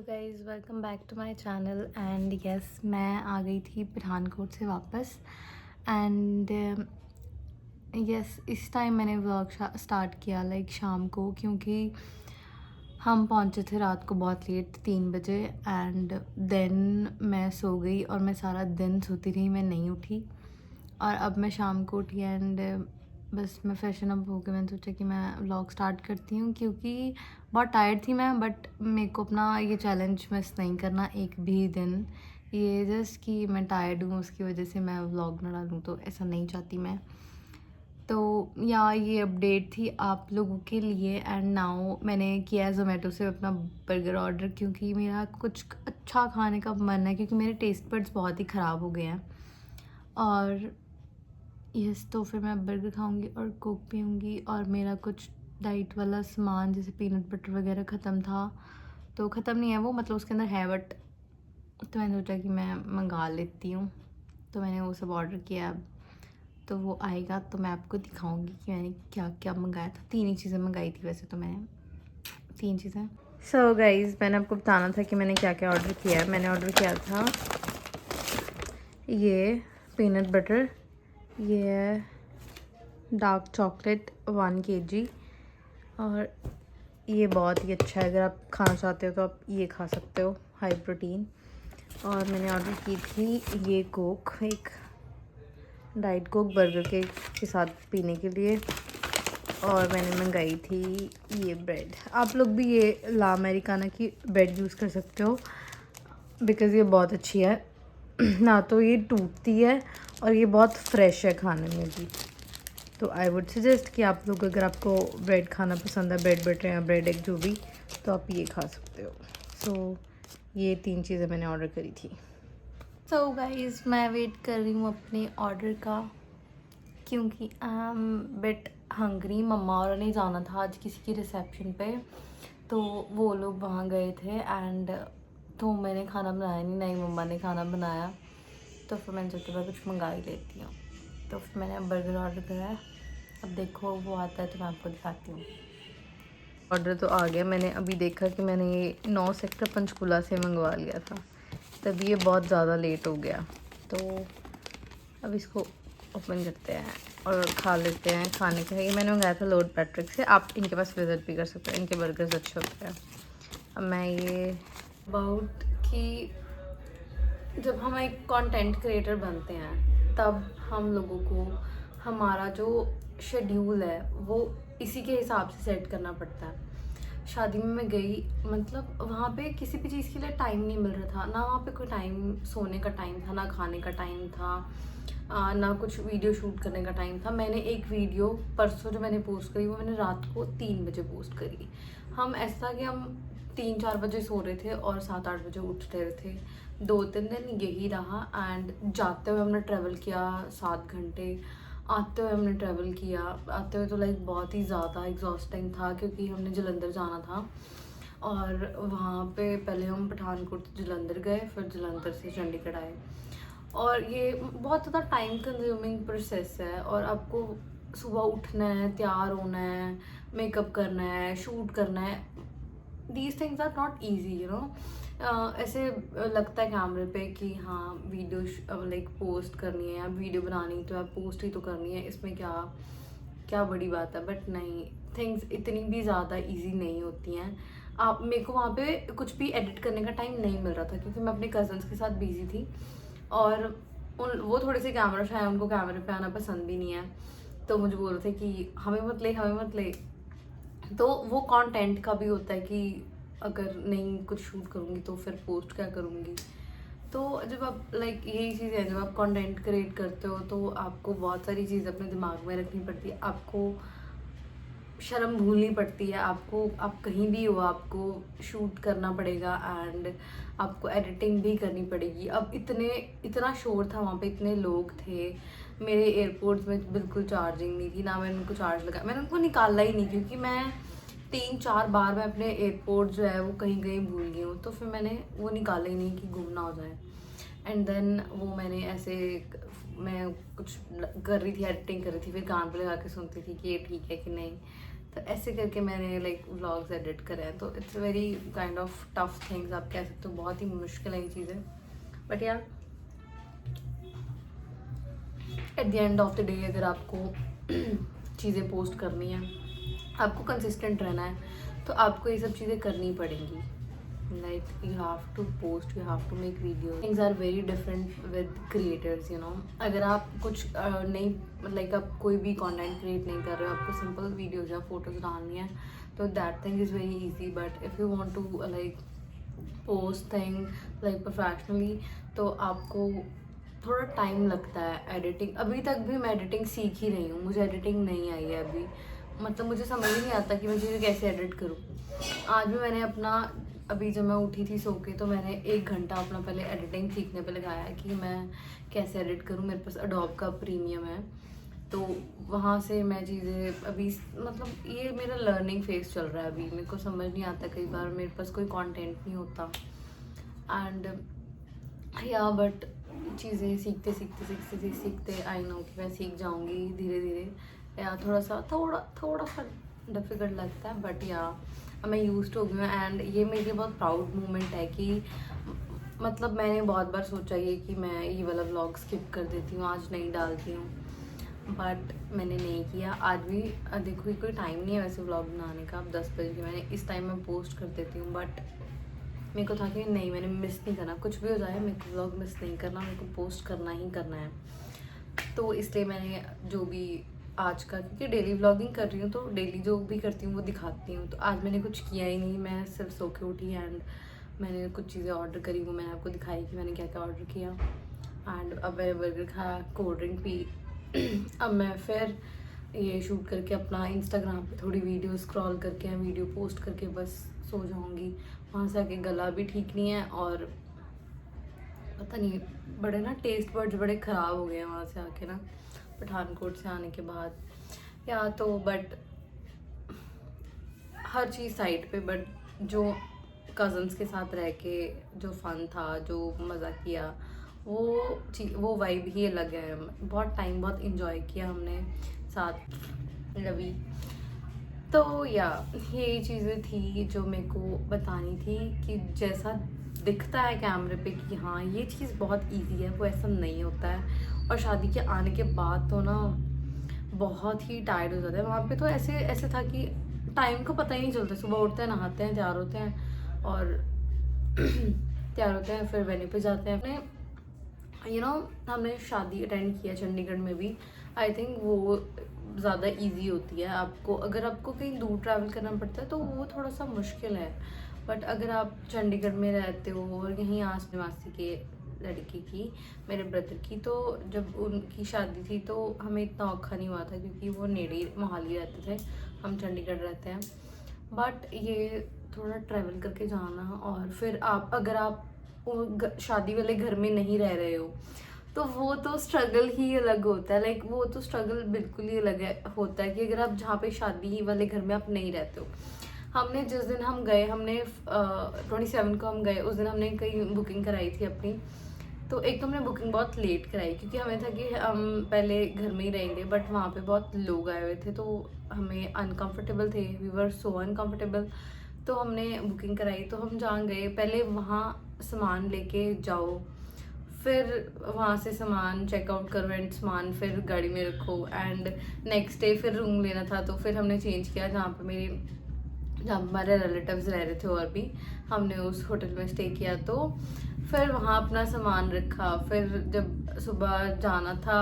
Guys welcome back to my channel and yes मैं आ गई थी पठानकोट से वापस एंड यस इस टाइम मैंने व्लॉग स्टार्ट किया लाइक शाम को, क्योंकि हम पहुंचे थे रात को बहुत लेट 3 बजे एंड देन मैं सो गई और मैं सारा दिन सोती रही, मैं नहीं उठी। और अब मैं शाम को उठी एंड बस मैं फ्रेशन अप हो गई। मैंने सोचा कि मैं व्लॉग स्टार्ट करती हूँ क्योंकि बहुत टायर्ड थी मैं, बट मेरे को अपना ये चैलेंज मिस नहीं करना एक भी दिन। ये जस्ट कि मैं टायर्ड हूँ उसकी वजह से मैं व्लॉग ना डालूँ, तो ऐसा नहीं चाहती मैं। तो या ये अपडेट थी आप लोगों के लिए। एंड नाउ मैंने किया है ज़ोमेटो से अपना बर्गर ऑर्डर, क्योंकि मेरा कुछ अच्छा खाने का मन है, क्योंकि मेरे टेस्ट बड्स बहुत ही ख़राब हो गए हैं। और यस तो फिर मैं बर्गर खाऊंगी और कोक पीऊँगी, और मेरा कुछ डाइट वाला सामान जैसे पीनट बटर वगैरह ख़त्म था, तो ख़त्म नहीं है वो, मतलब उसके अंदर है, बट तो मैंने सोचा कि मैं मंगा लेती हूँ, तो मैंने वो सब ऑर्डर किया। अब तो वो आएगा तो मैं आपको दिखाऊंगी कि मैंने क्या क्या मंगाया था। 3 ही चीज़ें मंगाई थी वैसे तो मैंने, 3 चीज़ें। सो गाइज़ मैंने आपको बताना था कि मैंने क्या क्या ऑर्डर किया है। मैंने ऑर्डर किया था ये पीनट बटर, ये है डार्क चॉकलेट 1 kg, और ये बहुत ही अच्छा है, अगर आप खाना चाहते हो तो आप ये खा सकते हो, हाई प्रोटीन। और मैंने ऑर्डर की थी ये कोक, एक डाइट कोक बर्गर के साथ पीने के लिए। और मैंने मंगाई थी ये ब्रेड। आप लोग भी ये ला अमेरिकाना की ब्रेड यूज़ कर सकते हो, बिकॉज़ ये बहुत अच्छी है ना, तो ये टूटती है और ये बहुत फ्रेश है खाने में भी। तो आई वुड सजेस्ट कि आप लोग, अगर आपको ब्रेड खाना पसंद है, ब्रेड बटर या ब्रेड एग जो भी, तो आप ये खा सकते हो। सो ये 3 चीज़ें मैंने ऑर्डर करी थी। सो गाइज़ मैं वेट कर रही हूँ अपने ऑर्डर का, क्योंकि आई एम बिट हंग्री। मम्मा और ने जाना था आज किसी की रिसेप्शन पे, तो वो लोग वहाँ गए थे एंड तो मैंने खाना बनाया नहीं, नहीं मम्मा ने खाना बनाया, तो फिर मैंने सोचा मैं कुछ मंगा ही लेती हूँ। तो फिर मैंने बर्गर ऑर्डर करा है, अब देखो वो आता है तो मैं आपको दिखाती हूँ। ऑर्डर तो आ गया। मैंने अभी देखा कि मैंने ये 9 सेक्टर पंचकूला से मंगवा लिया था, तभी ये बहुत ज़्यादा लेट हो गया। तो अब इसको ओपन करते हैं और खा लेते हैं। खाने का ये मैंने मंगाया था लॉर्ड पैट्रिक से, आप इनके पास विज़िट भी कर सकते हैं, इनके बर्गर्स अच्छे होते हैं। अब मैं ये अबाउट कि जब हम एक कंटेंट क्रिएटर बनते हैं तब हम लोगों को हमारा जो शेड्यूल है वो इसी के हिसाब से सेट करना पड़ता है। शादी में मैं गई, मतलब वहाँ पे किसी भी चीज़ के लिए टाइम नहीं मिल रहा था, ना वहाँ पे कोई टाइम, सोने का टाइम था, ना खाने का टाइम था, ना कुछ वीडियो शूट करने का टाइम था। मैंने एक वीडियो परसों जो मैंने पोस्ट करी वो मैंने रात को 3 बजे पोस्ट करी। हम ऐसा कि हम 3-4 बजे सो रहे थे और 7-8 बजे उठते रहे थे। 2-3 दिन यही रहा एंड जाते हुए हमने ट्रैवल किया 7 घंटे, आते हुए हमने ट्रैवल किया। आते हुए तो लाइक बहुत ही ज़्यादा एग्जॉस्टिंग था, क्योंकि हमने जलंधर जाना था और वहाँ पे पहले हम पठानकोट से जलंधर गए, फिर जलंधर से चंडीगढ़ आए। और ये बहुत ज़्यादा टाइम कंज्यूमिंग प्रोसेस है, और आपको सुबह उठना है, तैयार होना है, मेकअप करना है, शूट करना है। These things are not easy, you know. ऐसे लगता है कैमरे पे कि हाँ वीडियो लाइक पोस्ट करनी है या वीडियो बनानी तो है, पोस्ट ही तो करनी है, इसमें क्या क्या बड़ी बात है। बट नहीं, थिंग्स इतनी भी ज़्यादा इजी नहीं होती हैं। आप मेरे को वहाँ पे कुछ भी एडिट करने का टाइम नहीं मिल रहा था, क्योंकि मैं अपने कज़न्स के साथ बिजी थी और वो थोड़े से कैमरा शायद उनको कैमरे पे आना पसंद भी नहीं है, तो मुझे बोल रहे थे कि हमें मत ले, हमें मत ले। तो वो कंटेंट का भी होता है कि अगर नहीं कुछ शूट करूँगी तो फिर पोस्ट क्या करूँगी। तो जब आप लाइक यही चीज़ है, जब आप कंटेंट क्रिएट करते हो तो आपको बहुत सारी चीज़ अपने दिमाग में रखनी पड़ती है, आपको शर्म भूलनी पड़ती है, आपको आप कहीं भी हो आपको शूट करना पड़ेगा एंड आपको एडिटिंग भी करनी पड़ेगी। अब इतना शोर था वहाँ पे, इतने लोग थे, मेरे एयरपोर्ट्स में बिल्कुल चार्जिंग नहीं थी, ना मैंने उनको चार्ज लगाया, मैंने उनको निकाला ही नहीं, क्योंकि मैं 3-4 बार मैं अपने एयरपोर्ट जो है वो कहीं कहीं भूल गई हूँ, तो फिर मैंने वो निकाला ही नहीं कि गुम ना हो जाए। एंड देन वो मैंने ऐसे, मैं कुछ कर रही थी, एडिटिंग कर रही थी, फिर कान पे लगा के सुनती थी कि ये ठीक है कि नहीं, तो ऐसे करके मैंने लाइक व्लॉग्स एडिट करे हैं। तो it's very kind of tough things, आप कह सकते हो बहुत ही मुश्किल है ये चीज़ें। बट यार at the end of the day अगर आपको चीज़ें पोस्ट करनी है, आपको कंसिस्टेंट रहना है, तो आपको ये सब चीज़ें करनी पड़ेंगी। Like you have to post, you have to make videos. Things are very different with creators, you know. अगर आप कुछ नहीं like आप कोई भी content create नहीं कर रहे हो, आपको simple videos या photos डालनी है, तो that thing is very easy. But if you want to like post things like professionally, तो आपको थोड़ा टाइम लगता है एडिटिंग। अभी तक भी मैं एडिटिंग सीख ही रही हूँ, मुझे एडिटिंग नहीं आई है अभी। मतलब मुझे समझ ही नहीं आता कि मैं चीज़ें कैसे एडिट करूँ। आज भी मैंने अपना, अभी जब मैं उठी थी सो के, तो मैंने 1 घंटा अपना पहले एडिटिंग सीखने पे लगाया कि मैं कैसे एडिट करूँ। मेरे पास अडोब का प्रीमियम है, तो वहाँ से मैं चीज़ें अभी, मतलब ये मेरा लर्निंग फेज चल रहा है अभी। मेरे को समझ नहीं आता, कई बार मेरे पास कोई कंटेंट नहीं होता एंड या बट चीज़ें सीखते आई नो कि मैं सीख जाऊँगी धीरे धीरे। या थोड़ा सा डिफ़िकल्ट लगता है, बट या मैं यूज़ हो गई हूँ। एंड ये मेरे लिए बहुत प्राउड मोमेंट है कि मतलब मैंने बहुत बार सोचा ये कि मैं ये वाला व्लॉग स्किप कर देती हूँ, आज नहीं डालती हूँ, बट मैंने नहीं किया। आज भी देखो कोई टाइम नहीं है वैसे व्लॉग बनाने का। अब 10 बजे के मैंने इस टाइम में पोस्ट कर देती हूँ, बट मेरे को था कि नहीं, मैंने मिस नहीं करना, कुछ भी हो जाए मेरे को व्लॉग मिस नहीं करना, मेरे को पोस्ट करना ही करना है। तो इसलिए मैंने जो भी आज का, क्योंकि डेली व्लॉगिंग कर रही हूँ तो डेली जो भी करती हूँ वो दिखाती हूँ। तो आज मैंने कुछ किया ही नहीं, मैं सिर्फ सो के उठी एंड मैंने कुछ चीज़ें ऑर्डर करी, वो मैंने आपको दिखाई कि मैंने क्या क्या ऑर्डर किया। एंड अब मैंने बर्गर खाया, कोल्ड ड्रिंक पी। अब मैं फिर ये शूट करके अपना इंस्टाग्राम पे थोड़ी वीडियो स्क्रॉल करके वीडियो पोस्ट करके बस सो जाऊँगी। वहाँ से आके गला भी ठीक नहीं है और पता नहीं बड़े ना टेस्ट बड्स बड़े ख़राब हो गए हैं वहाँ से आके ना, पठानकोट से आने के बाद। या तो बट हर चीज़ साइड पे, बट जो कज़न्स के साथ रह के जो फ़न था, जो मज़ा किया, वो वाइब ही अलग है। बहुत टाइम बहुत इन्जॉय किया हमने साथ रवि। तो या ये चीज़ें थी जो मेरे को बतानी थी कि जैसा दिखता है कैमरे पे कि हाँ ये चीज़ बहुत इजी है, वो ऐसा नहीं होता है। और शादी के आने के बाद तो ना बहुत ही टायर्ड हो जाता है। वहाँ पे तो ऐसे था कि टाइम का पता ही नहीं चलता। सुबह उठते हैं, नहाते हैं, तैयार होते हैं और तैयार होते हैं, फिर वेन्यू पे जाते हैं। अपने हमने शादी अटेंड किया चंडीगढ़ में भी। आई थिंक वो ज़्यादा इजी होती है। अगर आपको कहीं दूर ट्रैवल करना पड़ता है तो वो थोड़ा सा मुश्किल है, बट अगर आप चंडीगढ़ में रहते हो और यहीं आस निवासी के लड़की की, मेरे ब्रदर की, तो जब उनकी शादी थी तो हमें इतना औखा नहीं हुआ था क्योंकि वो नेड़ी मोहाली रहते थे, हम चंडीगढ़ रहते हैं। बट ये थोड़ा ट्रैवल करके जाना, और फिर अगर आप शादी वाले घर में नहीं रह रहे हो तो वो तो स्ट्रगल ही अलग होता है। लाइक वो तो स्ट्रगल बिल्कुल ही अलग होता है कि अगर आप जहाँ पे शादी वाले घर में आप नहीं रहते हो। हमने जिस दिन हम गए, हमने 27 को हम गए, उस दिन हमने कहीं बुकिंग कराई थी अपनी। तो एक तो हमने बुकिंग बहुत लेट कराई क्योंकि हमें था कि हम पहले घर में ही रहेंगे, बट वहाँ पे बहुत लोग आए हुए थे तो हमें अनकंफर्टेबल थे, वी वर सो अनकंफर्टेबल। तो हमने बुकिंग कराई, तो हम जहाँ गए पहले वहाँ सामान लेके जाओ, फिर वहाँ से सामान चेकआउट करो एंड सामान फिर गाड़ी में रखो, एंड नेक्स्ट डे फिर रूम लेना था तो फिर हमने चेंज किया जहाँ हमारे रिलेटिव्स रह रहे थे, और भी हमने उस होटल में स्टे किया। तो फिर वहाँ अपना सामान रखा, फिर जब सुबह जाना था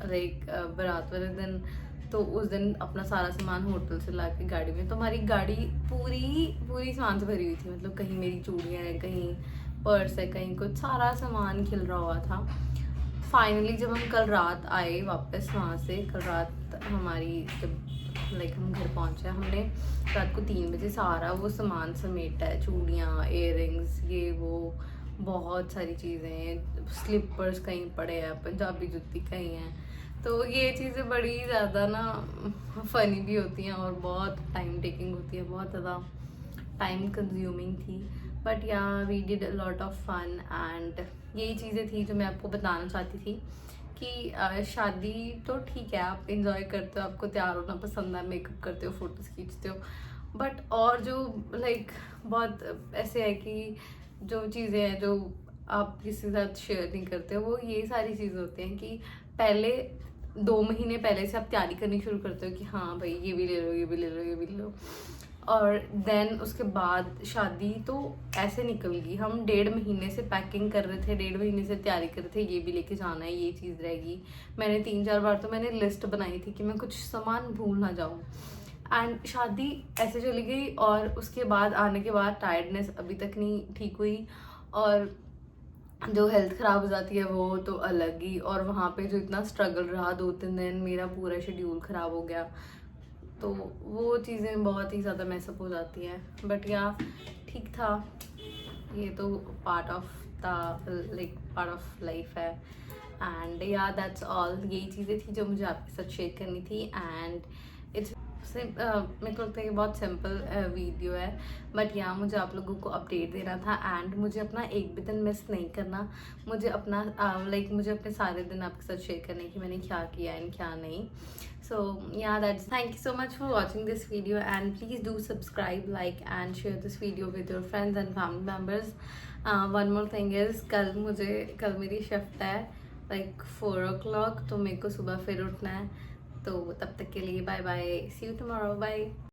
लाइक बारात वाले दिन, तो उस दिन अपना सारा सामान होटल से ला के गाड़ी में, तो हमारी गाड़ी पूरी सामान से भरी हुई थी। मतलब कहीं मेरी चूड़ियाँ हैं, कहीं पर्स है, कहीं कुछ, सारा सामान खिल रहा हुआ था। फाइनली जब हम कल रात आए वापस वहाँ से, कल रात हमारी जब लाइक हम घर पहुँचे, हमने रात को 3 बजे सारा वो सामान समेटा है, चूड़ियाँ, इयररिंग्स, ये वो बहुत सारी चीज़ें, स्लीपर्स कहीं पड़े हैं, पंजाबी जुत्ती कहीं हैं। तो ये चीज़ें बड़ी ज़्यादा ना फ़नी भी होती हैं और बहुत टाइम टेकिंग होती है, बहुत ज़्यादा टाइम कंज्यूमिंग थी। But yeah we did a lot of fun, and यही चीज़ें थी जो मैं आपको बताना चाहती थी कि शादी तो ठीक है, आप इंजॉय करते हो, आपको तैयार होना पसंद है, मेकअप करते हो, फोटोज खींचते हो, बट और जो लाइक बहुत ऐसे है कि जो चीज़ें हैं जो आप किसी के साथ शेयर नहीं करते हो, वो ये सारी चीज़ें होती हैं कि पहले 2 महीने पहले से आप तैयारी करनी शुरू करते हो कि हाँ भाई ये भी ले लो, ये भी ले लो, ये भी ले लो, और देन उसके बाद शादी तो ऐसे निकल गई। हम 1.5 महीने से पैकिंग कर रहे थे, 1.5 महीने से तैयारी कर रहे थे, ये भी लेके जाना है, ये चीज़ रहेगी। मैंने 3-4 बार तो मैंने लिस्ट बनाई थी कि मैं कुछ सामान भूल ना जाऊँ, एंड शादी ऐसे चली गई। और उसके बाद आने के बाद टायर्डनेस अभी तक नहीं ठीक हुई, और जो हेल्थ ख़राब हो जाती है वो तो अलग ही। और वहाँ पे जो इतना स्ट्रगल रहा 2-3 दिन, मेरा पूरा शेड्यूल ख़राब हो गया, तो वो चीज़ें बहुत ही ज़्यादा मैसअप हो जाती हैं। बट या ठीक था, ये तो part of the part of life है। एंड या दैट्स ऑल, यही चीज़ें थी जो मुझे आपके साथ शेयर करनी थी। एंड इट्स मेरे को लगता है कि बहुत सिंपल वीडियो है, बट यहाँ मुझे आप लोगों को अपडेट देना था। एंड मुझे अपना एक भी दिन मिस नहीं करना, मुझे अपना मुझे अपने सारे दिन आपके साथ शेयर करने की मैंने क्या किया एंड क्या नहीं। So yeah, that's thank you so much for watching this video, and please do subscribe, like and share this video with your friends and family members. One more thing is, कल मेरी shift है 4 o'clock, तो मेरे को सुबह फिर उठना है। तो तब तक के लिए bye bye, see you tomorrow, bye.